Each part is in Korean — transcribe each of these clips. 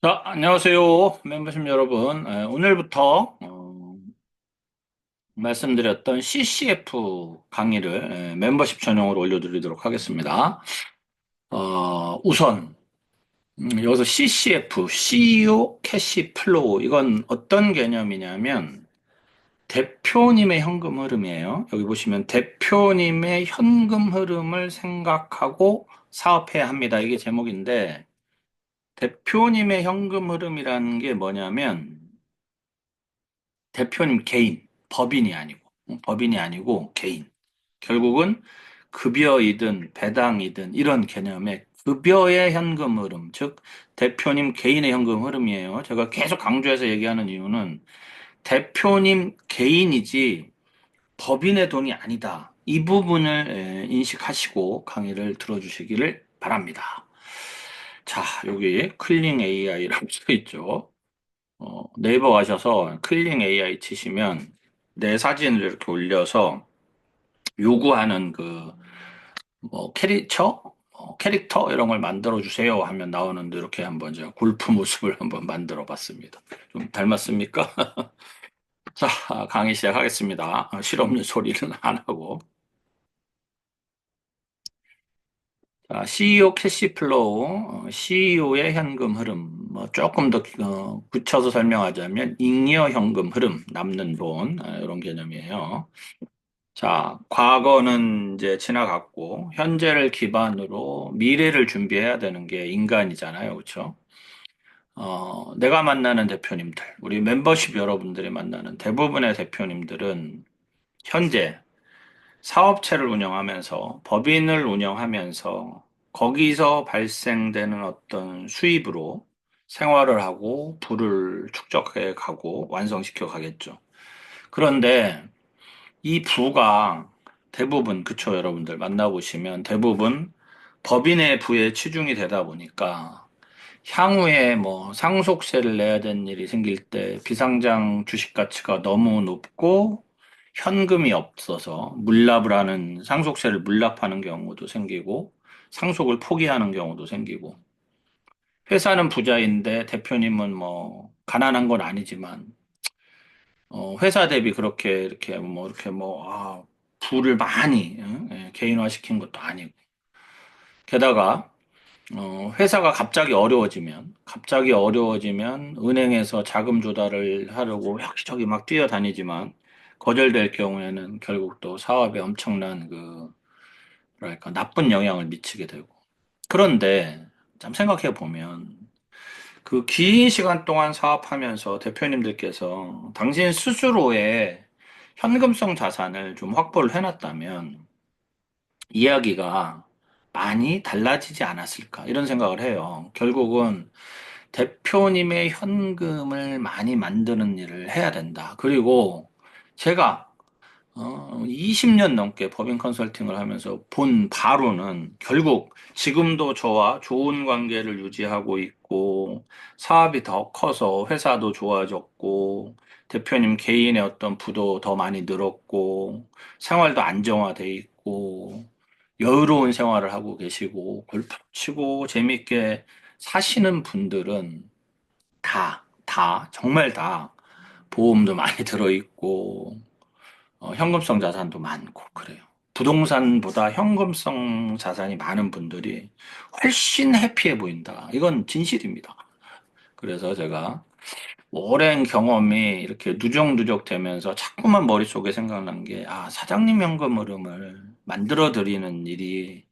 자, 안녕하세요. 멤버십 여러분. 오늘부터 말씀드렸던 CCF 강의를 멤버십 전용으로 올려드리도록 하겠습니다. 우선 여기서 CCF, CEO 캐시 플로우 이건 어떤 개념이냐면 대표님의 현금 흐름이에요. 여기 보시면 대표님의 현금 흐름을 생각하고 사업해야 합니다. 이게 제목인데 대표님의 현금 흐름이라는 게 뭐냐면 대표님 개인, 법인이 아니고 개인. 결국은 급여이든 배당이든 이런 개념의 급여의 현금 흐름, 즉 대표님 개인의 현금 흐름이에요. 제가 계속 강조해서 얘기하는 이유는 대표님 개인이지 법인의 돈이 아니다. 이 부분을 인식하시고 강의를 들어주시기를 바랍니다. 자, 여기 클링 AI라고 써 있죠. 네이버 가셔서 클링 AI 치시면 내 사진을 이렇게 올려서 요구하는 캐릭터 이런 걸 만들어 주세요 하면 나오는데 이렇게 한번 제가 골프 모습을 한번 만들어 봤습니다. 좀 닮았습니까? 자, 강의 시작하겠습니다. 실없는 소리는 안 하고. 자, CEO 캐시플로우, CEO의 현금 흐름, 뭐 조금 더 붙여서 설명하자면 잉여 현금 흐름, 남는 돈, 이런 개념이에요. 자, 과거는 이제 지나갔고, 현재를 기반으로 미래를 준비해야 되는 게 인간이잖아요. 그렇죠? 내가 만나는 대표님들, 우리 멤버십 여러분들이 만나는 대부분의 대표님들은 현재 사업체를 운영하면서 법인을 운영하면서 거기서 발생되는 어떤 수입으로 생활을 하고 부를 축적해 가고 완성시켜 가겠죠. 그런데 이 부가 대부분, 그쵸, 여러분들 만나보시면 대부분 법인의 부에 치중이 되다 보니까 향후에 뭐 상속세를 내야 되는 일이 생길 때 비상장 주식 가치가 너무 높고 현금이 없어서 물납을 하는 상속세를 물납하는 경우도 생기고 상속을 포기하는 경우도 생기고 회사는 부자인데 대표님은 뭐 가난한 건 아니지만 회사 대비 그렇게 부를 많이 개인화시킨 것도 아니고 게다가 회사가 갑자기 어려워지면 은행에서 자금 조달을 하려고 여기저기 막 뛰어다니지만 거절될 경우에는 결국 또 사업에 엄청난 뭐랄까 나쁜 영향을 미치게 되고 그런데 참 생각해 보면 그 긴 시간 동안 사업하면서 대표님들께서 당신 스스로의 현금성 자산을 좀 확보를 해놨다면 이야기가 많이 달라지지 않았을까 이런 생각을 해요. 결국은 대표님의 현금을 많이 만드는 일을 해야 된다. 그리고 제가 20년 넘게 법인 컨설팅을 하면서 본 바로는 결국 지금도 저와 좋은 관계를 유지하고 있고 사업이 더 커서 회사도 좋아졌고 대표님 개인의 어떤 부도 더 많이 늘었고 생활도 안정화돼 있고 여유로운 생활을 하고 계시고 골프 치고 재밌게 사시는 분들은 정말 다 보험도 많이 들어있고 현금성 자산도 많고 그래요. 부동산보다 현금성 자산이 많은 분들이 훨씬 해피해 보인다. 이건 진실입니다. 그래서 제가 오랜 경험이 이렇게 누적누적 되면서 자꾸만 머릿속에 생각난 게, 사장님 현금 흐름을 만들어 드리는 일이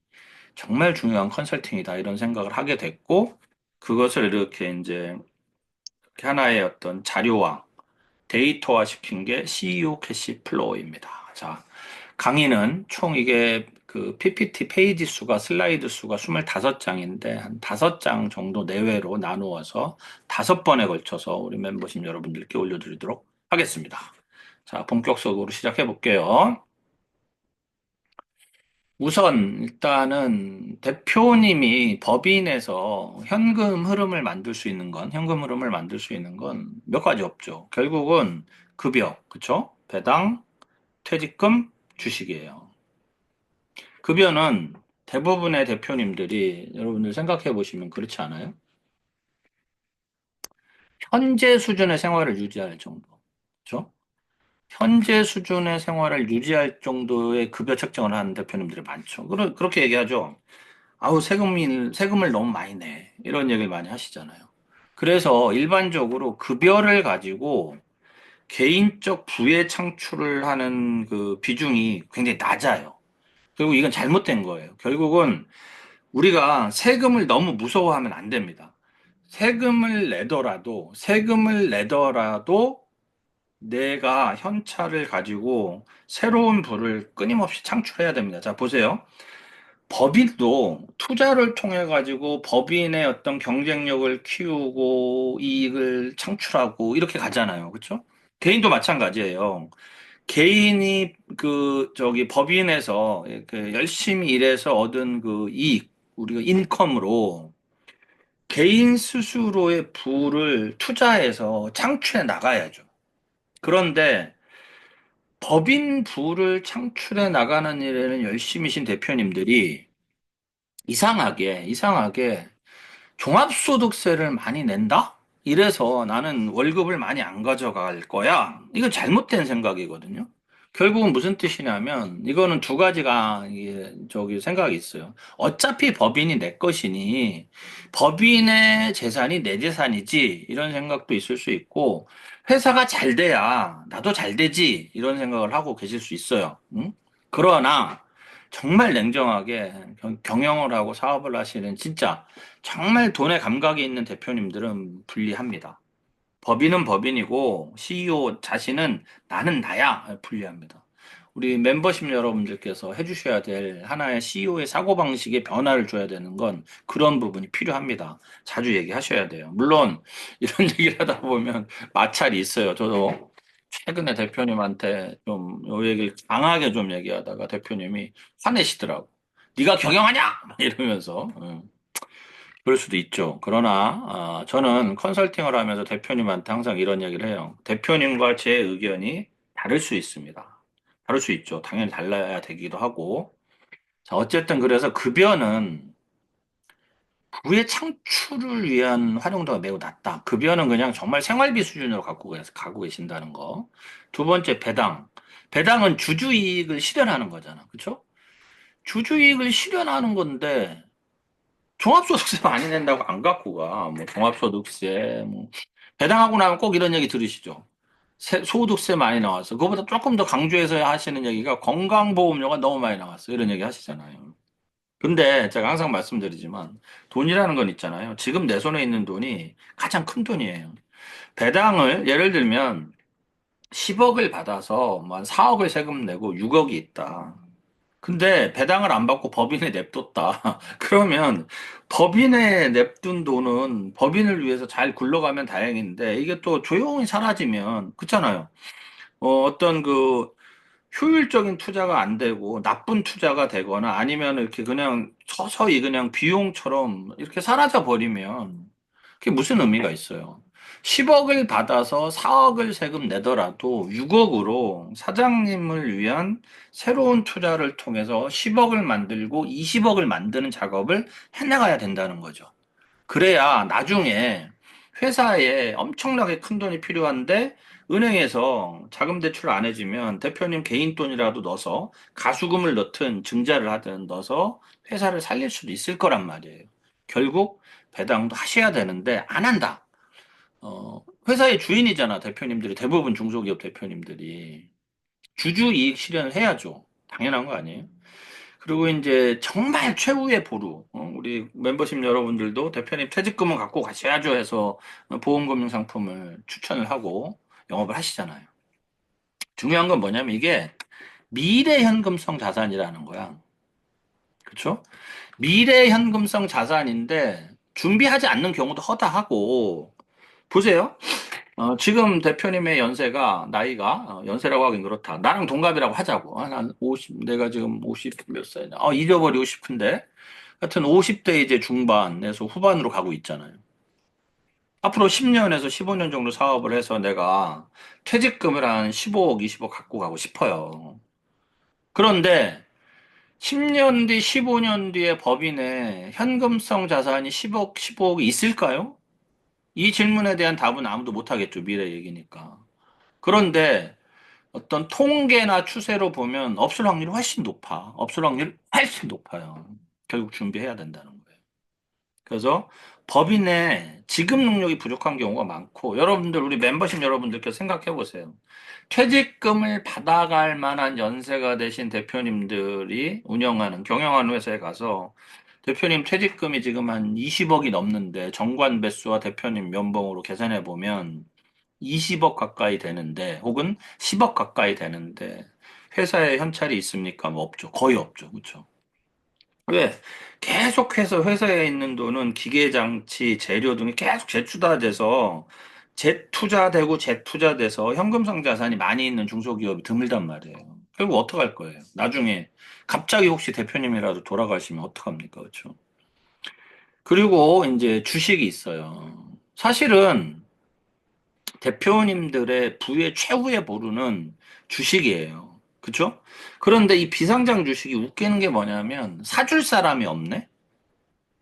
정말 중요한 컨설팅이다. 이런 생각을 하게 됐고, 그것을 이렇게 이제 하나의 어떤 자료화, 데이터화 시킨 게 CEO 캐시 플로우입니다. 자, 강의는 총 이게 그 PPT 페이지 수가 슬라이드 수가 25장인데 한 5장 정도 내외로 나누어서 5번에 걸쳐서 우리 멤버십 여러분들께 올려드리도록 하겠습니다. 자, 본격적으로 시작해 볼게요. 우선 일단은 대표님이 법인에서 현금 흐름을 만들 수 있는 건 몇 가지 없죠. 결국은 급여, 그쵸? 배당, 퇴직금, 주식이에요. 급여는 대부분의 대표님들이 여러분들 생각해 보시면 그렇지 않아요? 현재 수준의 생활을 유지할 정도. 그렇죠? 현재 수준의 생활을 유지할 정도의 급여 책정을 하는 대표님들이 많죠. 그렇게 얘기하죠. 아우, 세금을 너무 많이 내. 이런 얘기를 많이 하시잖아요. 그래서 일반적으로 급여를 가지고 개인적 부의 창출을 하는 그 비중이 굉장히 낮아요. 그리고 이건 잘못된 거예요. 결국은 우리가 세금을 너무 무서워하면 안 됩니다. 세금을 내더라도 내가 현찰을 가지고 새로운 부를 끊임없이 창출해야 됩니다. 자, 보세요. 법인도 투자를 통해 가지고 법인의 어떤 경쟁력을 키우고 이익을 창출하고 이렇게 가잖아요. 그렇죠? 개인도 마찬가지예요. 개인이 법인에서 그 열심히 일해서 얻은 그 이익, 우리가 인컴으로 개인 스스로의 부를 투자해서 창출해 나가야죠. 그런데 법인 부를 창출해 나가는 일에는 열심히신 대표님들이 이상하게 종합소득세를 많이 낸다? 이래서 나는 월급을 많이 안 가져갈 거야. 이거 잘못된 생각이거든요. 결국은 무슨 뜻이냐면, 이거는 두 가지가, 생각이 있어요. 어차피 법인이 내 것이니, 법인의 재산이 내 재산이지, 이런 생각도 있을 수 있고, 회사가 잘 돼야 나도 잘 되지, 이런 생각을 하고 계실 수 있어요. 응? 그러나, 정말 냉정하게 경영을 하고 사업을 하시는 진짜 정말 돈에 감각이 있는 대표님들은 불리합니다. 법인은 법인이고 CEO 자신은 나는 나야 불리합니다. 우리 멤버십 여러분들께서 해주셔야 될 하나의 CEO의 사고방식에 변화를 줘야 되는 건 그런 부분이 필요합니다. 자주 얘기하셔야 돼요. 물론 이런 얘기를 하다 보면 마찰이 있어요. 저도 최근에 대표님한테 좀 요 얘기를 강하게 좀 얘기하다가 대표님이 화내시더라고. 네가 경영하냐? 막 이러면서. 그럴 수도 있죠. 그러나 저는 컨설팅을 하면서 대표님한테 항상 이런 얘기를 해요. 대표님과 제 의견이 다를 수 있습니다. 다를 수 있죠. 당연히 달라야 되기도 하고. 자, 어쨌든 그래서 급여는 부의 창출을 위한 활용도가 매우 낮다. 급여는 그냥 정말 생활비 수준으로 가고 계신다는 거. 두 번째, 배당. 배당은 주주이익을 실현하는 거잖아. 그렇죠? 주주이익을 실현하는 건데 종합소득세 많이 낸다고 안 갖고 가. 뭐 종합소득세 뭐 배당하고 나면 꼭 이런 얘기 들으시죠. 소득세 많이 나왔어. 그거보다 조금 더 강조해서 하시는 얘기가 건강보험료가 너무 많이 나왔어. 이런 얘기 하시잖아요. 근데 제가 항상 말씀드리지만 돈이라는 건 있잖아요. 지금 내 손에 있는 돈이 가장 큰 돈이에요. 배당을 예를 들면 10억을 받아서 뭐한 4억을 세금 내고 6억이 있다. 근데 배당을 안 받고 법인에 냅뒀다. 그러면 법인에 냅둔 돈은 법인을 위해서 잘 굴러가면 다행인데 이게 또 조용히 사라지면 그렇잖아요. 어떤 그 효율적인 투자가 안 되고 나쁜 투자가 되거나 아니면 이렇게 그냥 서서히 그냥 비용처럼 이렇게 사라져 버리면 그게 무슨 의미가 있어요? 10억을 받아서 4억을 세금 내더라도 6억으로 사장님을 위한 새로운 투자를 통해서 10억을 만들고 20억을 만드는 작업을 해나가야 된다는 거죠. 그래야 나중에 회사에 엄청나게 큰 돈이 필요한데 은행에서 자금 대출 안 해주면 대표님 개인 돈이라도 넣어서 가수금을 넣든 증자를 하든 넣어서 회사를 살릴 수도 있을 거란 말이에요. 결국 배당도 하셔야 되는데 안 한다. 회사의 주인이잖아, 대표님들이. 대부분 중소기업 대표님들이. 주주 이익 실현을 해야죠. 당연한 거 아니에요? 그리고 이제 정말 최후의 보루, 우리 멤버십 여러분들도 대표님 퇴직금은 갖고 가셔야죠 해서 보험금융 상품을 추천을 하고 영업을 하시잖아요. 중요한 건 뭐냐면 이게 미래 현금성 자산이라는 거야. 그렇죠? 미래 현금성 자산인데 준비하지 않는 경우도 허다하고 보세요. 지금 대표님의 나이가, 연세라고 하긴 그렇다. 나랑 동갑이라고 하자고. 난 50, 내가 지금 50 몇 살이냐. 잊어버리고 싶은데. 하여튼 50대 이제 중반에서 후반으로 가고 있잖아요. 앞으로 10년에서 15년 정도 사업을 해서 내가 퇴직금을 한 15억, 20억 갖고 가고 싶어요. 그런데 10년 뒤, 15년 뒤에 법인에 현금성 자산이 10억, 15억이 있을까요? 이 질문에 대한 답은 아무도 못하겠죠. 미래 얘기니까. 그런데 어떤 통계나 추세로 보면 없을 확률이 훨씬 높아. 없을 확률이 훨씬 높아요. 결국 준비해야 된다는 거예요. 그래서 법인의 지급 능력이 부족한 경우가 많고, 여러분들, 우리 멤버십 여러분들께서 생각해 보세요. 퇴직금을 받아갈 만한 연세가 되신 대표님들이 운영하는, 경영하는 회사에 가서 대표님 퇴직금이 지금 한 20억이 넘는데 정관 배수와 대표님 연봉으로 계산해 보면 20억 가까이 되는데, 혹은 10억 가까이 되는데, 회사에 현찰이 있습니까? 뭐 없죠. 거의 없죠. 그렇죠? 왜? 계속해서 회사에 있는 돈은 기계장치, 재료 등이 계속 재투자돼서 재투자되고 재투자돼서 현금성 자산이 많이 있는 중소기업이 드물단 말이에요. 결국 어떡할 거예요? 나중에 갑자기 혹시 대표님이라도 돌아가시면 어떡합니까? 그렇죠? 그리고 이제 주식이 있어요. 사실은 대표님들의 부의 최후의 보루는 주식이에요. 그쵸? 그런데 이 비상장 주식이 웃기는 게 뭐냐면 사줄 사람이 없네?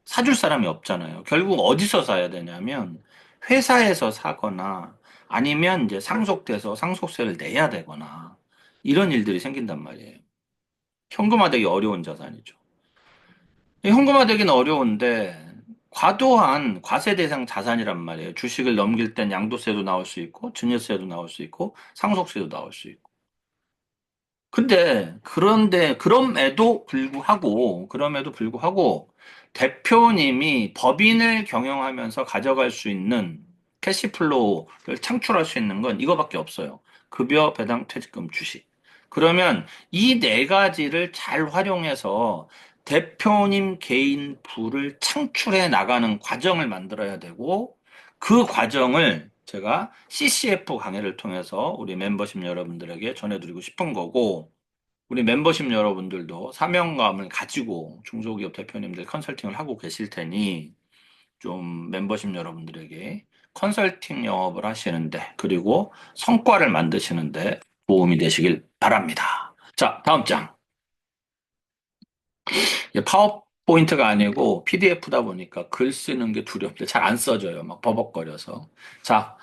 사줄 사람이 없잖아요. 결국 어디서 사야 되냐면 회사에서 사거나 아니면 이제 상속돼서 상속세를 내야 되거나 이런 일들이 생긴단 말이에요. 현금화되기 어려운 자산이죠. 이 현금화되기는 어려운데 과도한 과세 대상 자산이란 말이에요. 주식을 넘길 땐 양도세도 나올 수 있고 증여세도 나올 수 있고 상속세도 나올 수 있고. 그런데, 그럼에도 불구하고, 대표님이 법인을 경영하면서 가져갈 수 있는 캐시플로우를 창출할 수 있는 건 이거밖에 없어요. 급여, 배당, 퇴직금, 주식. 그러면 이 네 가지를 잘 활용해서 대표님 개인 부를 창출해 나가는 과정을 만들어야 되고, 그 과정을 제가 CCF 강의를 통해서 우리 멤버십 여러분들에게 전해드리고 싶은 거고, 우리 멤버십 여러분들도 사명감을 가지고 중소기업 대표님들 컨설팅을 하고 계실 테니, 좀 멤버십 여러분들에게 컨설팅 영업을 하시는데, 그리고 성과를 만드시는데 도움이 되시길 바랍니다. 자, 다음 장. 이게 파워포인트가 아니고 PDF다 보니까 글 쓰는 게 두렵대. 잘 안 써져요. 막 버벅거려서. 자,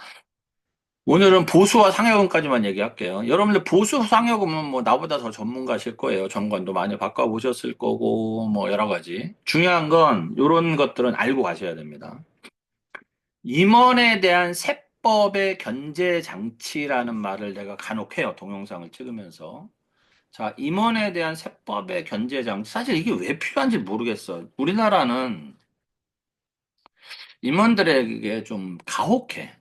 오늘은 보수와 상여금까지만 얘기할게요. 여러분들 보수 상여금은 뭐 나보다 더 전문가실 거예요. 정관도 많이 바꿔보셨을 거고, 뭐 여러 가지. 중요한 건 이런 것들은 알고 가셔야 됩니다. 임원에 대한 세법의 견제 장치라는 말을 내가 간혹 해요. 동영상을 찍으면서. 자, 임원에 대한 세법의 견제 장치. 사실 이게 왜 필요한지 모르겠어. 우리나라는 임원들에게 좀 가혹해.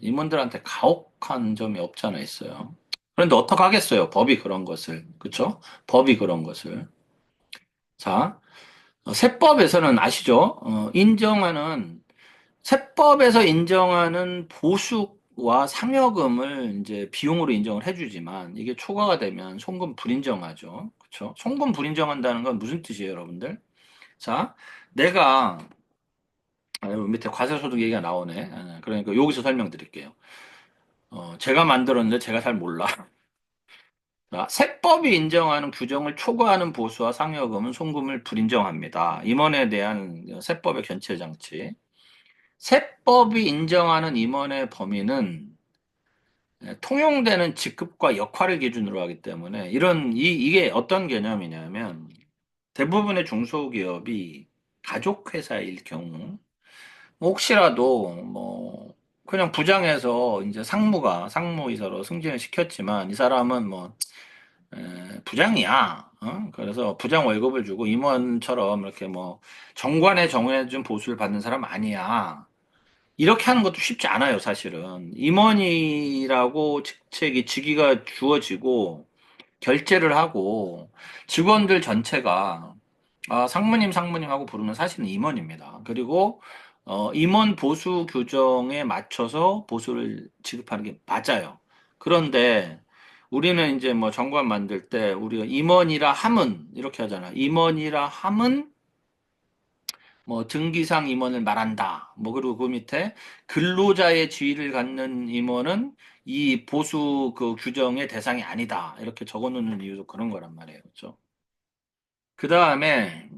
임원들한테 가혹한 점이 없잖아 있어요. 그런데 어떡하겠어요? 법이 그런 것을. 그쵸? 법이 그런 것을. 자, 세법에서는 아시죠? 세법에서 인정하는 보수와 상여금을 이제 비용으로 인정을 해주지만 이게 초과가 되면 송금 불인정하죠. 그쵸? 송금 불인정한다는 건 무슨 뜻이에요, 여러분들? 자, 내가, 여기 밑에 과세소득 얘기가 나오네. 그러니까 여기서 설명드릴게요. 제가 만들었는데 제가 잘 몰라. 자, 세법이 인정하는 규정을 초과하는 보수와 상여금은 송금을 불인정합니다. 임원에 대한 세법의 견제 장치. 세법이 인정하는 임원의 범위는 통용되는 직급과 역할을 기준으로 하기 때문에 이게 어떤 개념이냐면 대부분의 중소기업이 가족회사일 경우 혹시라도 뭐 그냥 부장해서 이제 상무이사로 승진을 시켰지만 이 사람은 뭐 부장이야. 그래서 부장 월급을 주고 임원처럼 이렇게 뭐 정관에 정해준 보수를 받는 사람 아니야. 이렇게 하는 것도 쉽지 않아요, 사실은. 임원이라고 직위가 주어지고 결제를 하고 직원들 전체가 상무님 하고 부르면 사실은 임원입니다. 그리고 임원 보수 규정에 맞춰서 보수를 지급하는 게 맞아요. 그런데 우리는 이제 뭐 정관 만들 때 우리가 임원이라 함은 이렇게 하잖아. 임원이라 함은 뭐 등기상 임원을 말한다. 뭐 그리고 그 밑에 근로자의 지위를 갖는 임원은 이 보수 그 규정의 대상이 아니다. 이렇게 적어놓는 이유도 그런 거란 말이에요. 그렇죠? 그 다음에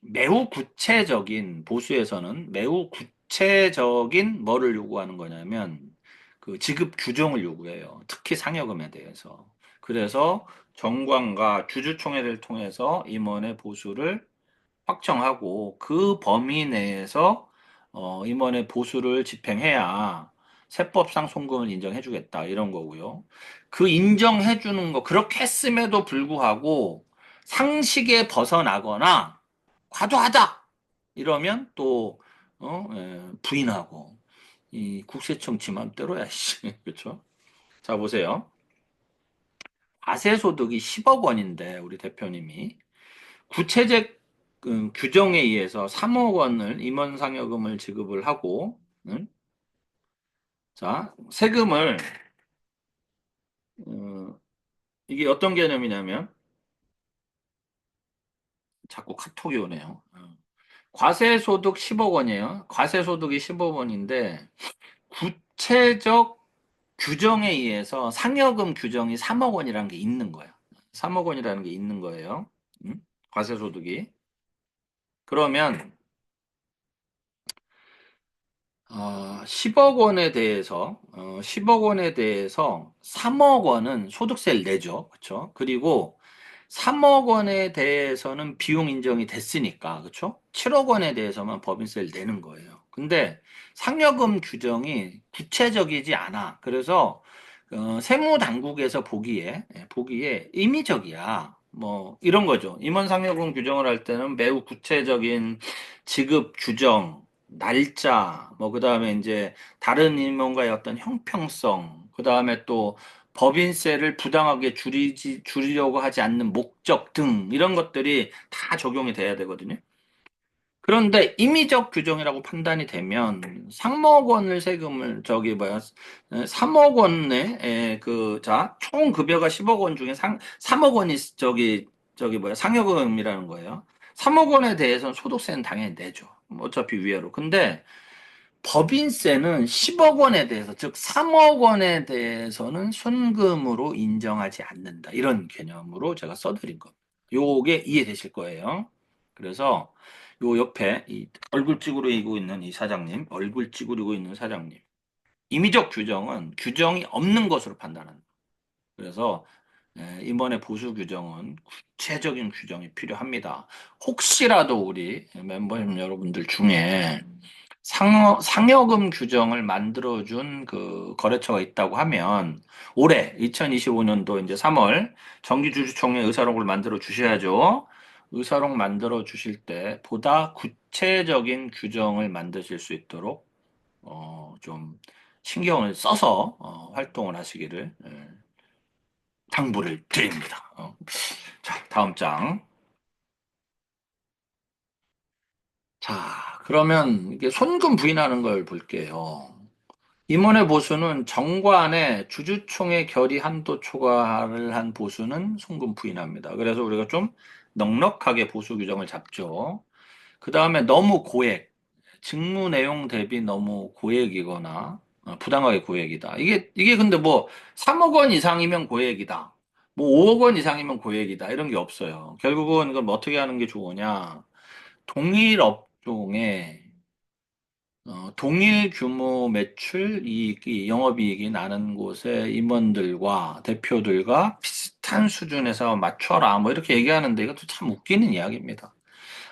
매우 구체적인 보수에서는 매우 구체적인 뭐를 요구하는 거냐면 그 지급 규정을 요구해요. 특히 상여금에 대해서. 그래서 정관과 주주총회를 통해서 임원의 보수를 확정하고 그 범위 내에서 임원의 보수를 집행해야 세법상 송금을 인정해주겠다 이런 거고요. 그 인정해주는 거 그렇게 했음에도 불구하고 상식에 벗어나거나 과도하다 이러면 또 부인하고 이 국세청 지 맘대로야 씨 그렇죠? 자 보세요. 과세소득이 10억 원인데 우리 대표님이 구체적 규정에 의해서 3억 원을 임원상여금을 지급을 하고, 응? 자, 세금을, 어, 이게 어떤 개념이냐면, 자꾸 카톡이 오네요. 과세소득 10억 원이에요. 과세소득이 10억 원인데, 구체적 규정에 의해서 상여금 규정이 3억 원이라는 게 있는 거예요. 3억 원이라는 게 있는 거예요. 응? 과세소득이. 그러면, 10억 원에 대해서, 10억 원에 대해서 3억 원은 소득세를 내죠. 그쵸? 그리고 3억 원에 대해서는 비용 인정이 됐으니까, 그쵸? 7억 원에 대해서만 법인세를 내는 거예요. 근데 상여금 규정이 구체적이지 않아. 그래서, 세무당국에서 보기에 임의적이야. 뭐, 이런 거죠. 임원상여금 규정을 할 때는 매우 구체적인 지급 규정, 날짜, 뭐, 그 다음에 이제 다른 임원과의 어떤 형평성, 그 다음에 또 법인세를 부당하게 줄이려고 하지 않는 목적 등 이런 것들이 다 적용이 돼야 되거든요. 그런데 임의적 규정이라고 판단이 되면 3억 원을 세금을 저기 뭐야 3억 원에 총 급여가 10억 원 중에 3억 원이 저기 뭐야 상여금이라는 거예요. 3억 원에 대해서는 소득세는 당연히 내죠. 어차피 위에로. 근데 법인세는 10억 원에 대해서, 즉 3억 원에 대해서는 순금으로 인정하지 않는다. 이런 개념으로 제가 써드린 겁니다. 요게 이해되실 거예요. 그래서 요 옆에 이 얼굴 찌푸리고 있는 이 사장님, 얼굴 찌푸리고 있는 사장님. 임의적 규정은 규정이 없는 것으로 판단한다. 그래서 이번에 보수 규정은 구체적인 규정이 필요합니다. 혹시라도 우리 멤버 여러분들 중에 상여금 규정을 만들어준 그 거래처가 있다고 하면 올해 2025년도 이제 3월 정기주주총회 의사록을 만들어 주셔야죠. 의사록 만들어 주실 때 보다 구체적인 규정을 만드실 수 있도록 좀 신경을 써서 활동을 하시기를 당부를 드립니다. 자, 다음 장. 자, 그러면 이게 손금 부인하는 걸 볼게요. 임원의 보수는 정관의 주주총회 결의 한도 초과를 한 보수는 송금 부인합니다. 그래서 우리가 좀 넉넉하게 보수 규정을 잡죠. 그 다음에 너무 고액, 직무 내용 대비 너무 고액이거나 부당하게 고액이다. 이게 근데 뭐 3억 원 이상이면 고액이다. 뭐 5억 원 이상이면 고액이다. 이런 게 없어요. 결국은 그럼 어떻게 하는 게 좋으냐. 동일 업종에 동일 규모 매출 이익이, 영업이익이 나는 곳의 임원들과 대표들과 비슷한 수준에서 맞춰라. 뭐 이렇게 얘기하는데 이것도 참 웃기는 이야기입니다.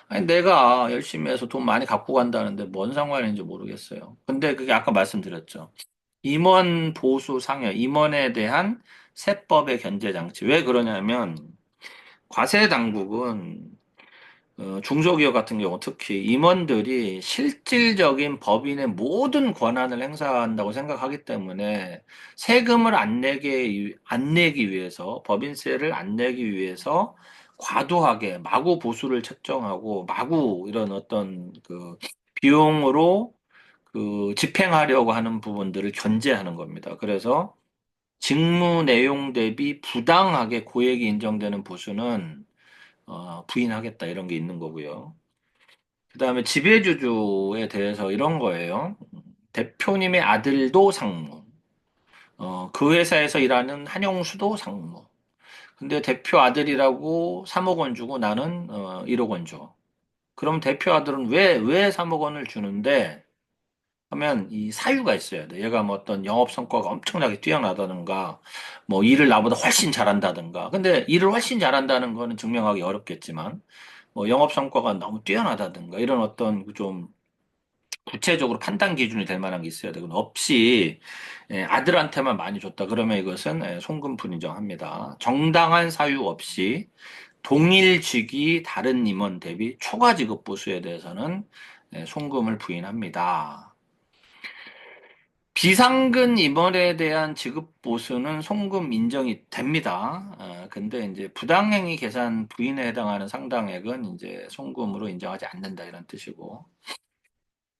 아니, 내가 열심히 해서 돈 많이 갖고 간다는데 뭔 상관인지 모르겠어요. 근데 그게 아까 말씀드렸죠. 임원 보수 상여, 임원에 대한 세법의 견제 장치. 왜 그러냐면 과세 당국은 중소기업 같은 경우 특히 임원들이 실질적인 법인의 모든 권한을 행사한다고 생각하기 때문에 세금을 안 내기 위해서, 법인세를 안 내기 위해서 과도하게 마구 보수를 책정하고 마구 이런 어떤 그 비용으로 그 집행하려고 하는 부분들을 견제하는 겁니다. 그래서 직무 내용 대비 부당하게 고액이 인정되는 보수는 부인하겠다 이런 게 있는 거고요. 그다음에 지배주주에 대해서 이런 거예요. 대표님의 아들도 상무. 그 회사에서 일하는 한영수도 상무. 근데 대표 아들이라고 3억 원 주고 나는 1억 원 줘. 그럼 대표 아들은 왜 3억 원을 주는데 하면 이 사유가 있어야 돼. 얘가 뭐 어떤 영업 성과가 엄청나게 뛰어나다든가, 뭐 일을 나보다 훨씬 잘한다든가. 근데 일을 훨씬 잘한다는 거는 증명하기 어렵겠지만, 뭐 영업 성과가 너무 뛰어나다든가, 이런 어떤 좀 구체적으로 판단 기준이 될 만한 게 있어야 되고, 없이 아들한테만 많이 줬다. 그러면 이것은 송금 인정합니다. 정당한 사유 없이 동일 직위 다른 임원 대비 초과 지급 보수에 대해서는 송금을 부인합니다. 비상근 임원에 대한 지급 보수는 송금 인정이 됩니다. 근데 이제 부당행위 계산 부인에 해당하는 상당액은 이제 송금으로 인정하지 않는다 이런 뜻이고.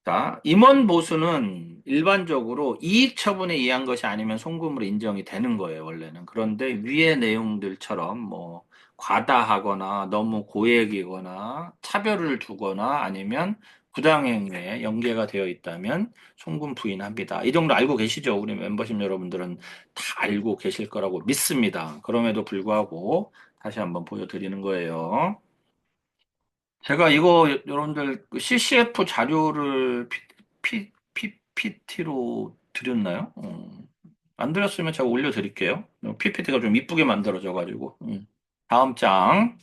자, 임원 보수는 일반적으로 이익 처분에 의한 것이 아니면 송금으로 인정이 되는 거예요, 원래는. 그런데 위의 내용들처럼 뭐 과다하거나 너무 고액이거나 차별을 두거나 아니면 부당행위에 연계가 되어 있다면 송금 부인합니다. 이 정도 알고 계시죠? 우리 멤버십 여러분들은 다 알고 계실 거라고 믿습니다. 그럼에도 불구하고 다시 한번 보여드리는 거예요. 제가 이거 여러분들 그 CCF 자료를 PPT로 드렸나요? 안 드렸으면 제가 올려드릴게요. PPT가 좀 이쁘게 만들어져가지고. 다음 장.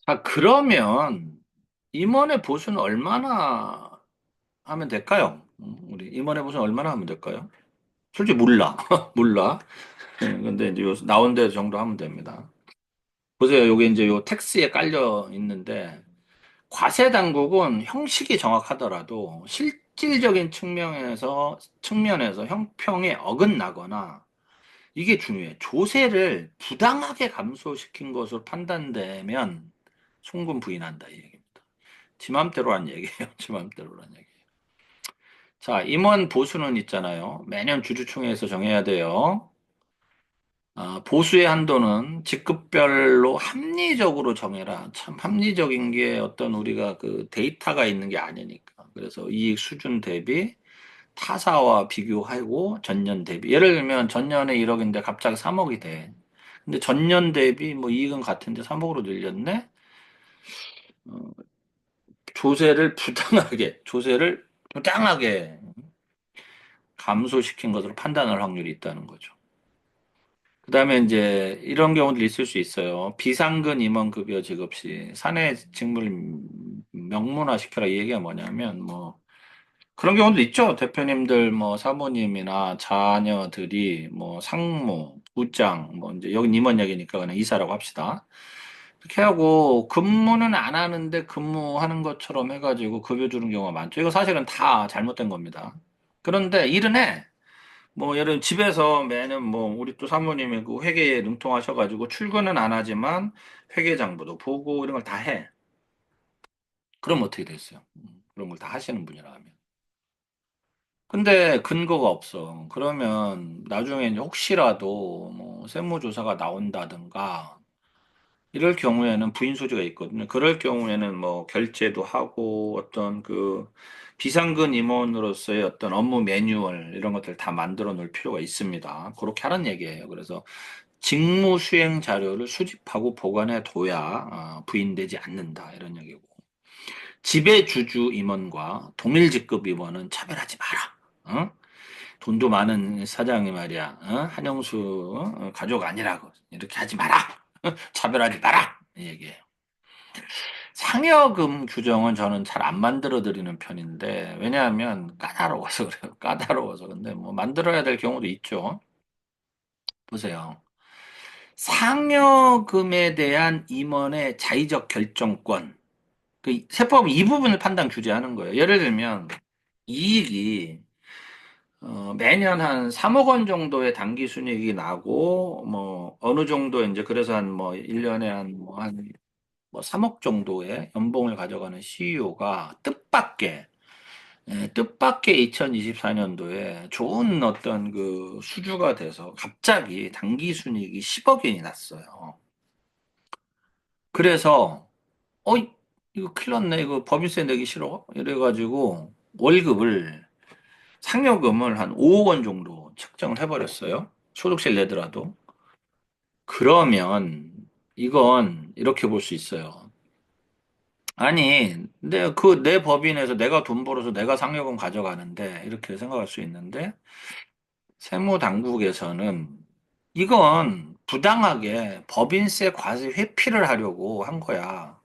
자, 그러면 임원의 보수는 얼마나 하면 될까요? 우리 임원의 보수는 얼마나 하면 될까요? 솔직히 몰라. 몰라. 근데 이제 요 나온 데 정도 하면 됩니다. 보세요. 여기 이제 요 텍스에 깔려 있는데 과세 당국은 형식이 정확하더라도 실질적인 측면에서 형평에 어긋나거나 이게 중요해. 조세를 부당하게 감소시킨 것으로 판단되면 송금 부인한다 이 얘기입니다. 지 맘대로란 얘기예요. 지 맘대로란 얘기. 자, 임원 보수는 있잖아요. 매년 주주총회에서 정해야 돼요. 보수의 한도는 직급별로 합리적으로 정해라. 참 합리적인 게 어떤 우리가 그 데이터가 있는 게 아니니까. 그래서 이익 수준 대비 타사와 비교하고 전년 대비. 예를 들면 전년에 1억인데 갑자기 3억이 돼. 근데 전년 대비 뭐 이익은 같은데 3억으로 늘렸네? 어, 조세를 부당하게 감소시킨 것으로 판단할 확률이 있다는 거죠. 그다음에 이제 이런 경우도 있을 수 있어요. 비상근 임원급여 지급 시 사내 직무를 명문화시켜라 이 얘기가 뭐냐면 뭐 그런 경우도 있죠. 대표님들 뭐 사모님이나 자녀들이 뭐 상무, 부장 뭐 이제 여기 임원 얘기니까 그냥 이사라고 합시다. 이렇게 하고 근무는 안 하는데 근무하는 것처럼 해가지고 급여 주는 경우가 많죠. 이거 사실은 다 잘못된 겁니다. 그런데 일은 해. 뭐 예를 집에서 매년 뭐 우리 또 사모님이 그 회계에 능통하셔가지고 출근은 안 하지만 회계장부도 보고 이런 걸 다 해. 그럼 어떻게 됐어요? 그런 걸 다 하시는 분이라면. 근데 근거가 없어. 그러면 나중에 이제 혹시라도 뭐 세무조사가 나온다든가 이럴 경우에는 부인 소지가 있거든요. 그럴 경우에는 뭐 결제도 하고 어떤 그 비상근 임원으로서의 어떤 업무 매뉴얼 이런 것들 다 만들어 놓을 필요가 있습니다. 그렇게 하라는 얘기예요. 그래서 직무 수행 자료를 수집하고 보관해 둬야 부인되지 않는다 이런 얘기고. 지배주주 임원과 동일 직급 임원은 차별하지 마라. 어? 돈도 많은 사장이 말이야. 한영수 가족 아니라고 이렇게 하지 마라. 차별하지 마라. 이 얘기예요. 상여금 규정은 저는 잘 안 만들어 드리는 편인데 왜냐하면 까다로워서 그래요. 까다로워서. 근데 뭐 만들어야 될 경우도 있죠. 보세요. 상여금에 대한 임원의 자의적 결정권. 그 세법은 이 부분을 판단 규제하는 거예요. 예를 들면 이익이 매년 한 3억 원 정도의 당기 순이익이 나고 뭐 어느 정도 이제 그래서 한 뭐 1년에 한 3억 정도의 연봉을 가져가는 CEO가 뜻밖의 2024년도에 좋은 어떤 그 수주가 돼서 갑자기 당기 순이익이 10억 원이 났어요. 그래서 이거 큰일 났네. 이거 법인세 내기 싫어. 이래가지고 월급을 상여금을 한 5억 원 정도 책정을 해버렸어요. 소득세를 내더라도. 그러면 이건 이렇게 볼 수 있어요. 아니, 근데 그 내 법인에서 내가 돈 벌어서 내가 상여금 가져가는데 이렇게 생각할 수 있는데 세무당국에서는 이건 부당하게 법인세 과세 회피를 하려고 한 거야.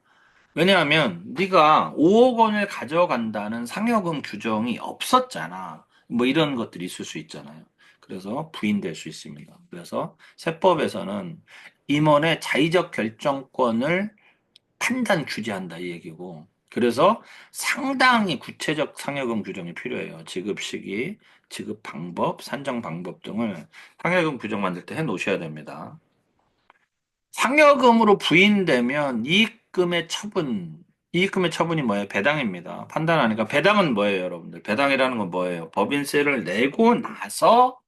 왜냐하면 네가 5억 원을 가져간다는 상여금 규정이 없었잖아. 뭐 이런 것들이 있을 수 있잖아요. 그래서 부인될 수 있습니다. 그래서 세법에서는 임원의 자의적 결정권을 판단 규제한다 이 얘기고. 그래서 상당히 구체적 상여금 규정이 필요해요. 지급 시기, 지급 방법, 산정 방법 등을 상여금 규정 만들 때 해 놓으셔야 됩니다. 상여금으로 부인되면 이익금의 처분이 뭐예요? 배당입니다. 판단하니까 배당은 뭐예요, 여러분들? 배당이라는 건 뭐예요? 법인세를 내고 나서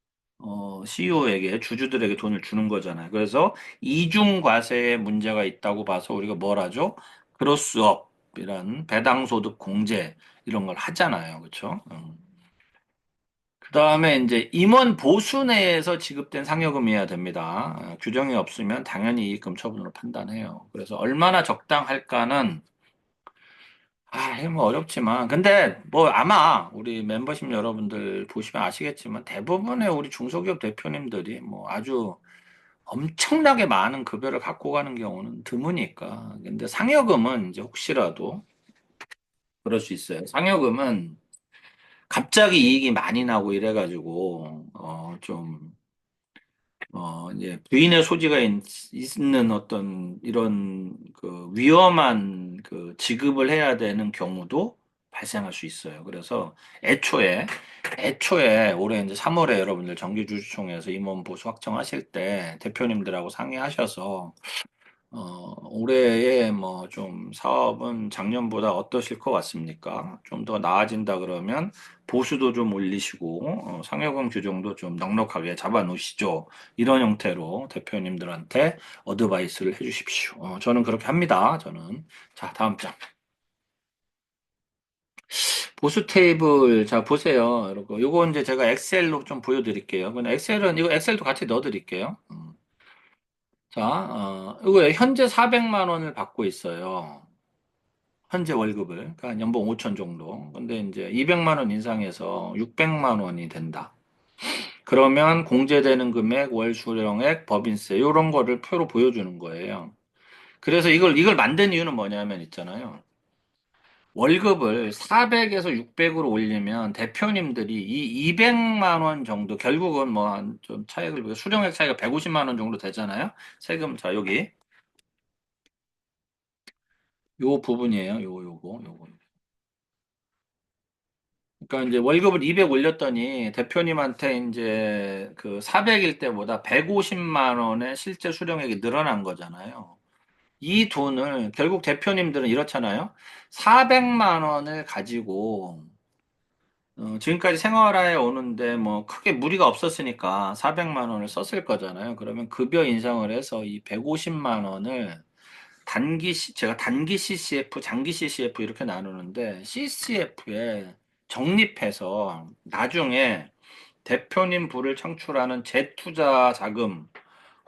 CEO에게 주주들에게 돈을 주는 거잖아요. 그래서 이중과세에 문제가 있다고 봐서 우리가 뭘 하죠? 그로스업이란 배당소득 공제 이런 걸 하잖아요. 그렇죠? 그 다음에 이제 임원 보수 내에서 지급된 상여금이어야 됩니다. 규정이 없으면 당연히 이익금 처분으로 판단해요. 그래서 얼마나 적당할까는 이거 뭐 어렵지만 근데 뭐 아마 우리 멤버십 여러분들 보시면 아시겠지만 대부분의 우리 중소기업 대표님들이 뭐 아주 엄청나게 많은 급여를 갖고 가는 경우는 드무니까. 근데 상여금은 이제 혹시라도 그럴 수 있어요. 상여금은 갑자기 이익이 많이 나고 이래가지고 이제 부인의 소지가 있는 어떤 이런 그 위험한 그 지급을 해야 되는 경우도 발생할 수 있어요. 그래서 애초에 애초에 올해 이제 3월에 여러분들 정기주주총회에서 임원 보수 확정하실 때 대표님들하고 상의하셔서 올해의 뭐 좀 사업은 작년보다 어떠실 것 같습니까? 좀 더 나아진다 그러면 보수도 좀 올리시고 상여금 규정도 좀 넉넉하게 잡아 놓으시죠. 이런 형태로 대표님들한테 어드바이스를 해 주십시오. 저는 그렇게 합니다. 저는. 자, 다음 장. 보수 테이블 자 보세요. 여러분. 요거 이제 제가 엑셀로 좀 보여드릴게요. 근데 엑셀은 이거 엑셀도 같이 넣어드릴게요. 자, 이거 현재 400만 원을 받고 있어요. 현재 월급을. 그러니까 연봉 5천 정도. 근데 이제 200만 원 인상해서 600만 원이 된다. 그러면 공제되는 금액, 월 수령액, 법인세 이런 거를 표로 보여주는 거예요. 그래서 이걸 만든 이유는 뭐냐면 있잖아요. 월급을 400에서 600으로 올리면 대표님들이 이 200만 원 정도 결국은 뭐 좀 차익을 수령액 차이가 150만 원 정도 되잖아요. 세금 자 여기 요 부분이에요. 요거. 그러니까 이제 월급을 200 올렸더니 대표님한테 이제 그 400일 때보다 150만 원의 실제 수령액이 늘어난 거잖아요. 이 돈을 결국 대표님들은 이렇잖아요. 400만 원을 가지고 지금까지 생활하에 오는데 뭐 크게 무리가 없었으니까 400만 원을 썼을 거잖아요. 그러면 급여 인상을 해서 이 150만 원을 제가 단기 CCF, 장기 CCF 이렇게 나누는데 CCF에 적립해서 나중에 대표님 부를 창출하는 재투자 자금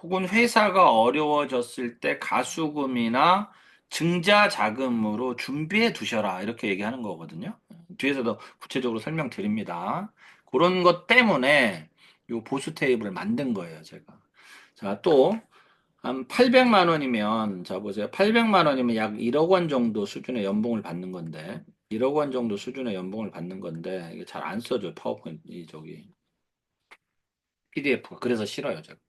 혹은 회사가 어려워졌을 때 가수금이나 증자 자금으로 준비해 두셔라 이렇게 얘기하는 거거든요. 뒤에서도 구체적으로 설명드립니다. 그런 것 때문에 요 보수 테이블을 만든 거예요, 제가. 자, 또 한 800만 원이면, 자 보세요. 800만 원이면 약 1억 원 정도 수준의 연봉을 받는 건데, 1억 원 정도 수준의 연봉을 받는 건데, 이게 잘 안 써져요. 파워포인트, 저기, PDF가. 그래서 싫어요, 제가.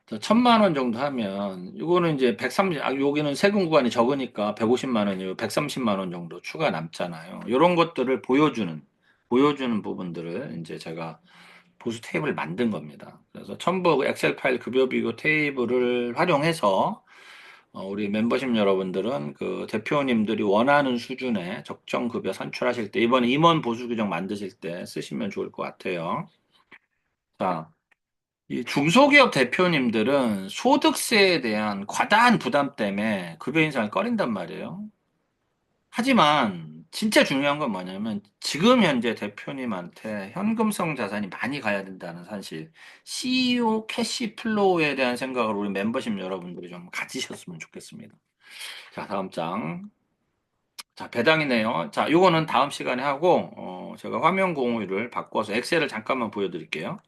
자, 1000만 원 정도 하면, 이거는 이제 130, 여기는 세금 구간이 적으니까 150만 원이고 130만 원 정도 추가 남잖아요. 이런 것들을 보여주는 부분들을 이제 제가 보수 테이블을 만든 겁니다. 그래서 첨부 엑셀 파일 급여 비교 테이블을 활용해서 우리 멤버십 여러분들은 그 대표님들이 원하는 수준의 적정 급여 산출하실 때 이번에 임원 보수 규정 만드실 때 쓰시면 좋을 것 같아요. 자, 이 중소기업 대표님들은 소득세에 대한 과다한 부담 때문에 급여 인상을 꺼린단 말이에요. 하지만 진짜 중요한 건 뭐냐면 지금 현재 대표님한테 현금성 자산이 많이 가야 된다는 사실, CEO 캐시 플로우에 대한 생각을 우리 멤버십 여러분들이 좀 가지셨으면 좋겠습니다. 자, 다음 장. 자, 배당이네요. 자, 요거는 다음 시간에 하고, 제가 화면 공유를 바꿔서 엑셀을 잠깐만 보여드릴게요.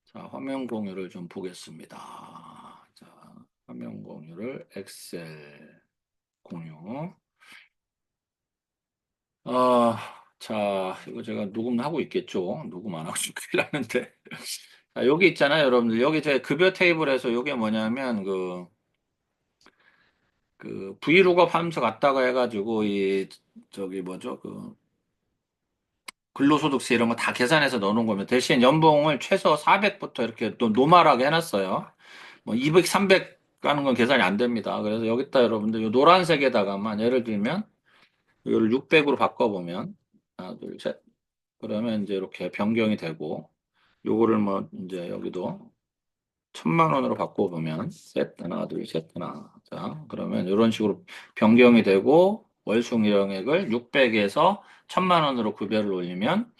자, 화면 공유를 좀 보겠습니다. 자, 화면 공유를 엑셀 공유. 아, 자, 이거 제가 녹음하고 있겠죠? 녹음 안 하고 좀 큰일 나는데. 자, 여기 있잖아요, 여러분들. 여기 제 급여 테이블에서 이게 뭐냐면, 브이로그 하면서 갔다가 해가지고, 저기 뭐죠? 근로소득세 이런 거 다 계산해서 넣어놓은 거면 대신 연봉을 최소 400부터 이렇게 또 노멀하게 해놨어요. 뭐 200, 300 가는 건 계산이 안 됩니다. 그래서 여기다 여러분들 요 노란색에다가만 예를 들면 이거를 600으로 바꿔보면 하나, 둘, 셋. 그러면 이제 이렇게 변경이 되고 요거를 뭐 이제 여기도 1000만 원으로 바꿔보면 셋, 하나, 둘, 셋, 하나. 자, 그러면 이런 식으로 변경이 되고 월수령액을 600에서 1000만 원으로 급여를 올리면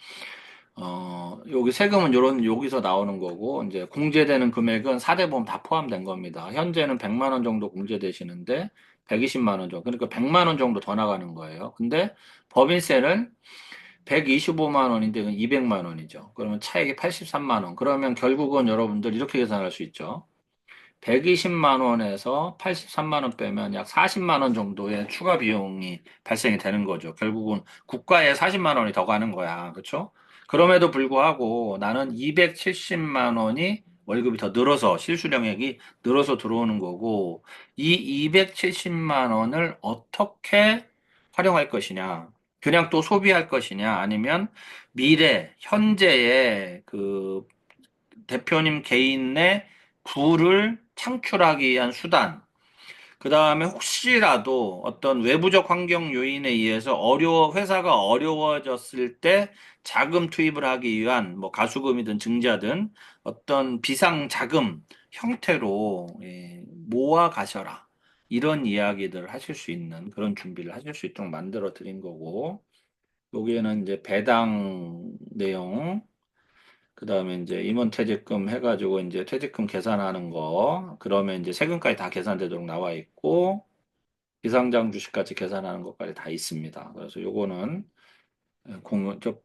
여기 세금은 여기서 나오는 거고, 이제 공제되는 금액은 4대 보험 다 포함된 겁니다. 현재는 100만 원 정도 공제되시는데, 120만 원 정도. 그러니까 100만 원 정도 더 나가는 거예요. 근데 법인세는 125만 원인데 200만 원이죠. 그러면 차액이 83만 원. 그러면 결국은 여러분들 이렇게 계산할 수 있죠. 120만 원에서 83만 원 빼면 약 40만 원 정도의 추가 비용이 발생이 되는 거죠. 결국은 국가에 40만 원이 더 가는 거야. 그렇죠? 그럼에도 불구하고 나는 270만 원이 월급이 더 늘어서 실수령액이 늘어서 들어오는 거고 이 270만 원을 어떻게 활용할 것이냐? 그냥 또 소비할 것이냐? 아니면 미래, 현재의 대표님 개인의 부를 창출하기 위한 수단, 그 다음에 혹시라도 어떤 외부적 환경 요인에 의해서 회사가 어려워졌을 때 자금 투입을 하기 위한 뭐 가수금이든 증자든 어떤 비상 자금 형태로 모아 가셔라. 이런 이야기들을 하실 수 있는 그런 준비를 하실 수 있도록 만들어 드린 거고, 여기에는 이제 배당 내용, 그 다음에 이제 임원 퇴직금 해가지고 이제 퇴직금 계산하는 거, 그러면 이제 세금까지 다 계산되도록 나와 있고, 비상장 주식까지 계산하는 것까지 다 있습니다. 그래서 요거는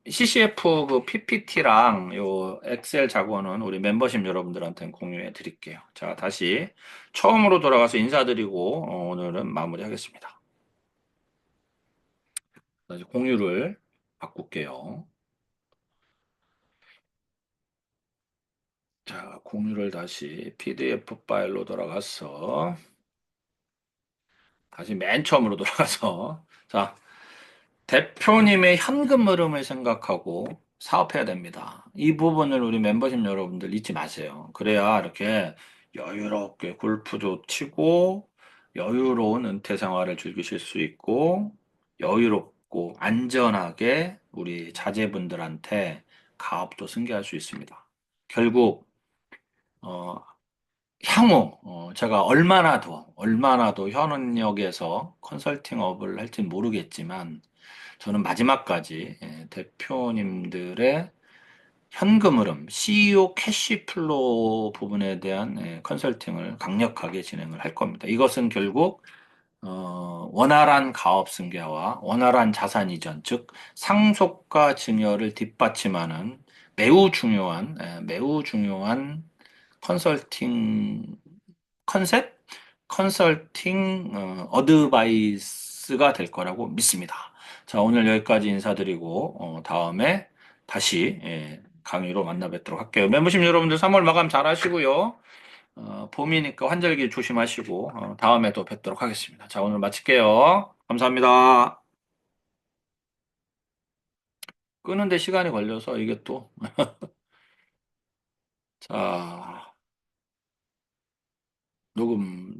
CCF PPT랑 요 엑셀 자료는 우리 멤버십 여러분들한테 공유해 드릴게요. 자, 다시 처음으로 돌아가서 인사드리고, 오늘은 마무리하겠습니다. 다시 공유를 바꿀게요. 자, 공유를 다시 PDF 파일로 돌아가서 다시 맨 처음으로 돌아가서 자, 대표님의 현금 흐름을 생각하고 사업해야 됩니다. 이 부분을 우리 멤버십 여러분들 잊지 마세요. 그래야 이렇게 여유롭게 골프도 치고 여유로운 은퇴 생활을 즐기실 수 있고 여유롭고 안전하게 우리 자제분들한테 가업도 승계할 수 있습니다. 결국 어, 향후 제가 얼마나 더 현업역에서 컨설팅업을 할지는 모르겠지만 저는 마지막까지 대표님들의 현금 흐름, CEO 캐시플로우 부분에 대한 컨설팅을 강력하게 진행을 할 겁니다. 이것은 결국 원활한 가업 승계와 원활한 자산 이전, 즉 상속과 증여를 뒷받침하는 매우 중요한 컨설팅 컨셉? 컨설팅 어드바이스가 될 거라고 믿습니다. 자, 오늘 여기까지 인사드리고 다음에 다시 강의로 만나 뵙도록 할게요. 멤버십 여러분들 3월 마감 잘 하시고요. 봄이니까 환절기 조심하시고 다음에 또 뵙도록 하겠습니다. 자, 오늘 마칠게요. 감사합니다. 끄는데 시간이 걸려서 이게 또 자, 녹음